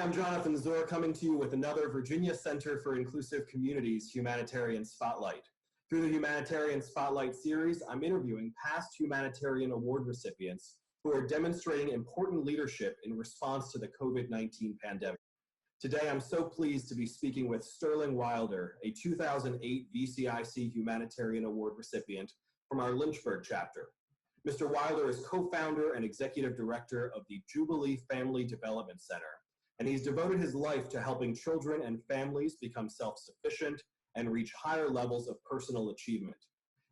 Hi, I'm Jonathan Zor, coming to you with another Virginia Center for Inclusive Communities Humanitarian Spotlight. Through the Humanitarian Spotlight series, I'm interviewing past Humanitarian Award recipients who are demonstrating important leadership in response to the COVID-19 pandemic. Today, I'm so pleased to be speaking with Sterling Wilder, a 2008 VCIC Humanitarian Award recipient from our Lynchburg chapter. Mr. Wilder is co-founder and executive director of the Jubilee Family Development Center, and he's devoted his life to helping children and families become self-sufficient and reach higher levels of personal achievement.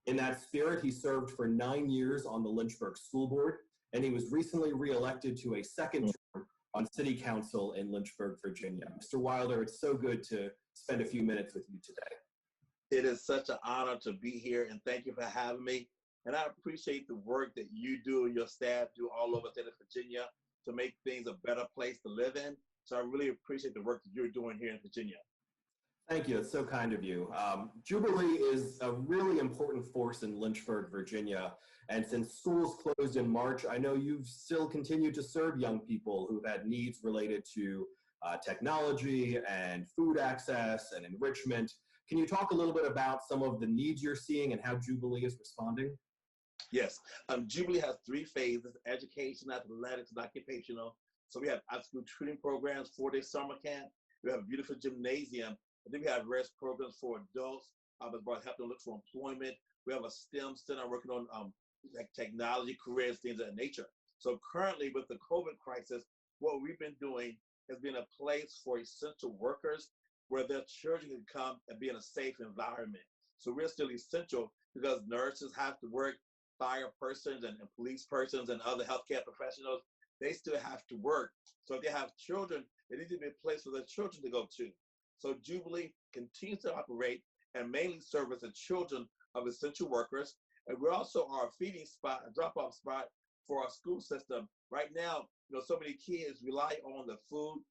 In that spirit, he served for 9 years on the Lynchburg School Board, and he was recently reelected to a second term on City Council in Lynchburg, Virginia. Mr. Wilder, it's so good to spend a few minutes with you today. It is such an honor to be here, and thank you for having me. And I appreciate the work that you do and your staff do all over the state of Virginia to make things a better place to live in. So I really appreciate the work that you're doing here in Virginia. Thank you. It's so kind of you. Jubilee is a really important force in Lynchburg, Virginia. And since schools closed in March, I know you've still continued to serve young people who've had needs related to technology and food access and enrichment. Can you talk a little bit about some of the needs you're seeing and how Jubilee is responding? Yes. Jubilee has 3 phases: education, athletics, and occupational. So we have after-school tutoring programs, 4-day summer camp. We have a beautiful gymnasium. And then we have rest programs for adults that help them look for employment. We have a STEM center working on like technology, careers, things of that nature. So currently with the COVID crisis, what we've been doing has been a place for essential workers where their children can come and be in a safe environment. So we're still essential because nurses have to work, fire persons and police persons and other healthcare professionals, they still have to work. So if they have children, there needs to be a place for their children to go to. So Jubilee continues to operate and mainly service the children of essential workers. And we also are a feeding spot, a drop-off spot for our school system. Right now, so many kids rely on the food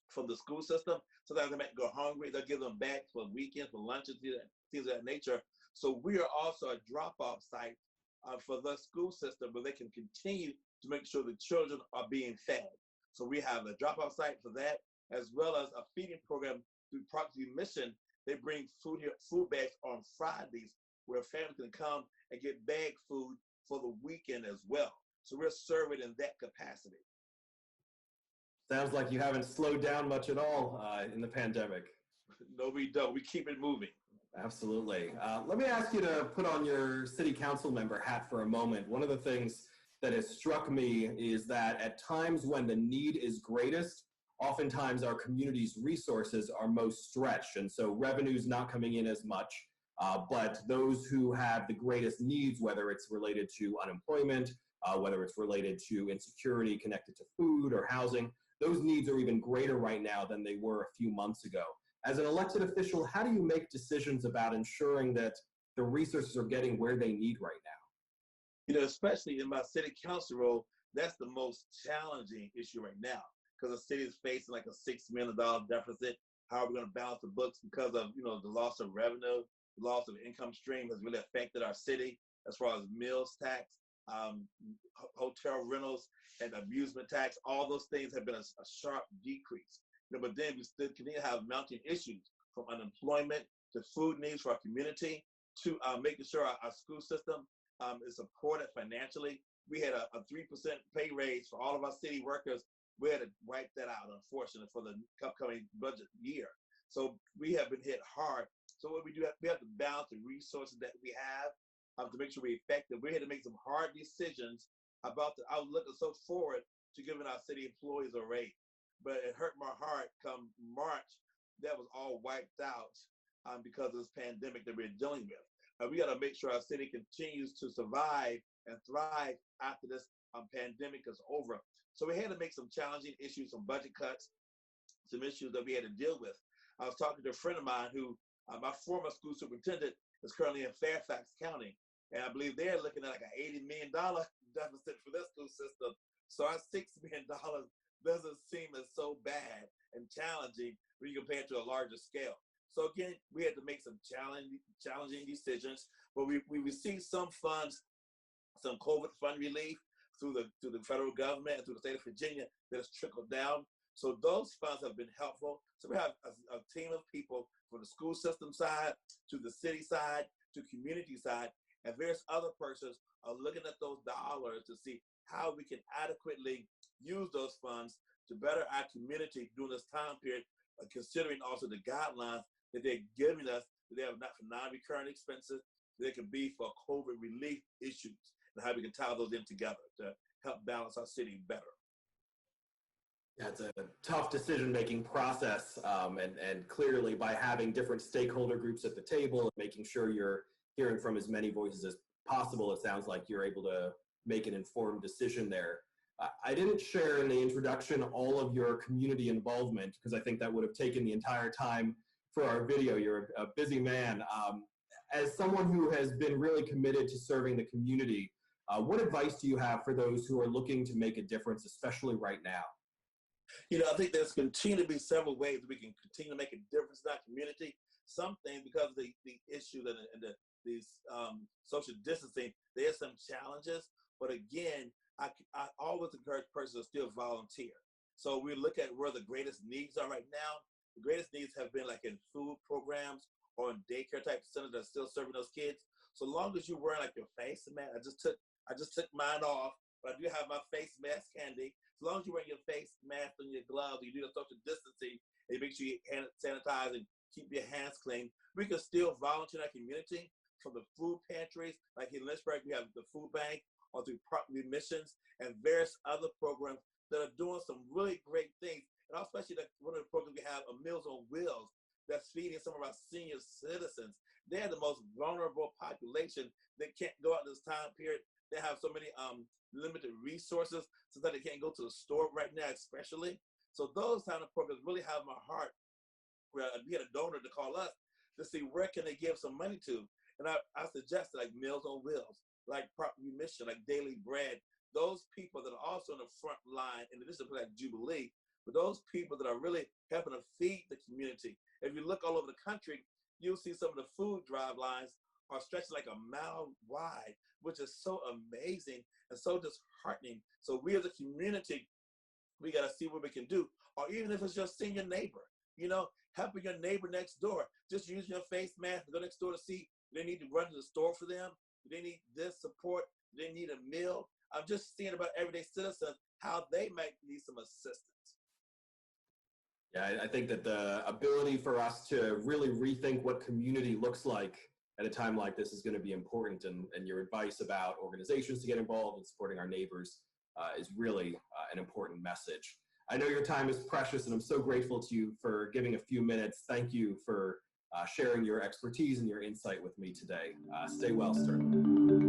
from the school system. Sometimes they might go hungry. They'll give them back for weekends, for lunches, things of that nature. So we are also a drop-off site for the school system where they can continue to make sure the children are being fed. So we have a drop-off site for that, as well as a feeding program through Proxy Mission. They bring food bags on Fridays where families can come and get bag food for the weekend as well. So we're serving in that capacity. Sounds like you haven't slowed down much at all in the pandemic. No, we don't. We keep it moving. Absolutely. Let me ask you to put on your city council member hat for a moment. One of the things that has struck me is that at times when the need is greatest, oftentimes our community's resources are most stretched. And so revenue's not coming in as much, but those who have the greatest needs, whether it's related to unemployment, whether it's related to insecurity connected to food or housing, those needs are even greater right now than they were a few months ago. As an elected official, how do you make decisions about ensuring that the resources are getting where they need right now? Especially in my city council role, that's the most challenging issue right now because the city is facing like a $6 million deficit. How are we going to balance the books because of, the loss of revenue, the loss of income stream has really affected our city as far as meals tax, hotel rentals, and amusement tax. All those things have been a sharp decrease. But then we still continue to have mounting issues from unemployment to food needs for our community to making sure our school system is supported financially. We had a 3% pay raise for all of our city workers. We had to wipe that out, unfortunately, for the upcoming budget year. So we have been hit hard. So what we do, we have to balance the resources that we have to make sure we're effective. We had to make some hard decisions about the outlook and so forward to giving our city employees a raise. But it hurt my heart come March, that was all wiped out because of this pandemic that we're dealing with. We got to make sure our city continues to survive and thrive after this pandemic is over. So we had to make some challenging issues, some budget cuts, some issues that we had to deal with. I was talking to a friend of mine who, my former school superintendent is currently in Fairfax County. And I believe they're looking at like an $80 million deficit for their school system. So our $6 million doesn't seem as so bad and challenging when you compare it to a larger scale. So again, we had to make some challenging decisions, but we received some funds, some COVID fund relief through the federal government and through the state of Virginia that has trickled down. So those funds have been helpful. So we have a team of people from the school system side to the city side to community side, and various other persons are looking at those dollars to see how we can adequately use those funds to better our community during this time period, considering also the guidelines that they're giving us, that they have not for non-recurring expenses, they can be for COVID relief issues, and how we can tie those in together to help balance our city better. Yeah, it's a tough decision-making process, and clearly by having different stakeholder groups at the table and making sure you're hearing from as many voices as possible, it sounds like you're able to make an informed decision there. I didn't share in the introduction all of your community involvement because I think that would have taken the entire time for our video. You're a busy man. As someone who has been really committed to serving the community, what advice do you have for those who are looking to make a difference, especially right now? You know, I think there's continue to be several ways we can continue to make a difference in our community. Some things, because of the issue and these social distancing, there's some challenges. But again, I always encourage persons to still volunteer. So we look at where the greatest needs are right now. The greatest needs have been like in food programs or in daycare type centers that are still serving those kids. So long as you're wearing like your face mask, I just took mine off, but I do have my face mask handy. As long as you're wearing your face mask and your gloves, you do the social distancing, and you make sure you hand sanitize and keep your hands clean, we can still volunteer in our community. From the food pantries, like in Lynchburg, we have the food bank, or through property missions and various other programs that are doing some really great things. And especially one of the programs we have, Meals on Wheels, that's feeding some of our senior citizens. They're the most vulnerable population that can't go out this time period. They have so many limited resources so that they can't go to the store right now, especially. So those kind of programs really have my heart. We had a donor to call us to see where can they give some money to. And I suggested like Meals on Wheels, like property mission, like Daily Bread, those people that are also in the front line, in addition to like Jubilee, but those people that are really helping to feed the community. If you look all over the country, you'll see some of the food drive lines are stretched like a mile wide, which is so amazing and so disheartening. So we as a community, we got to see what we can do. Or even if it's just seeing your neighbor, you know, helping your neighbor next door, just use your face mask and go next door to see, do they need to run to the store for them? Do they need this support? Do they need a meal? I'm just seeing about everyday citizens, how they might need some assistance. Yeah, I think that the ability for us to really rethink what community looks like at a time like this is going to be important, and your advice about organizations to get involved and supporting our neighbors is really an important message. I know your time is precious, and I'm so grateful to you for giving a few minutes. Thank you for sharing your expertise and your insight with me today. Stay well, sir.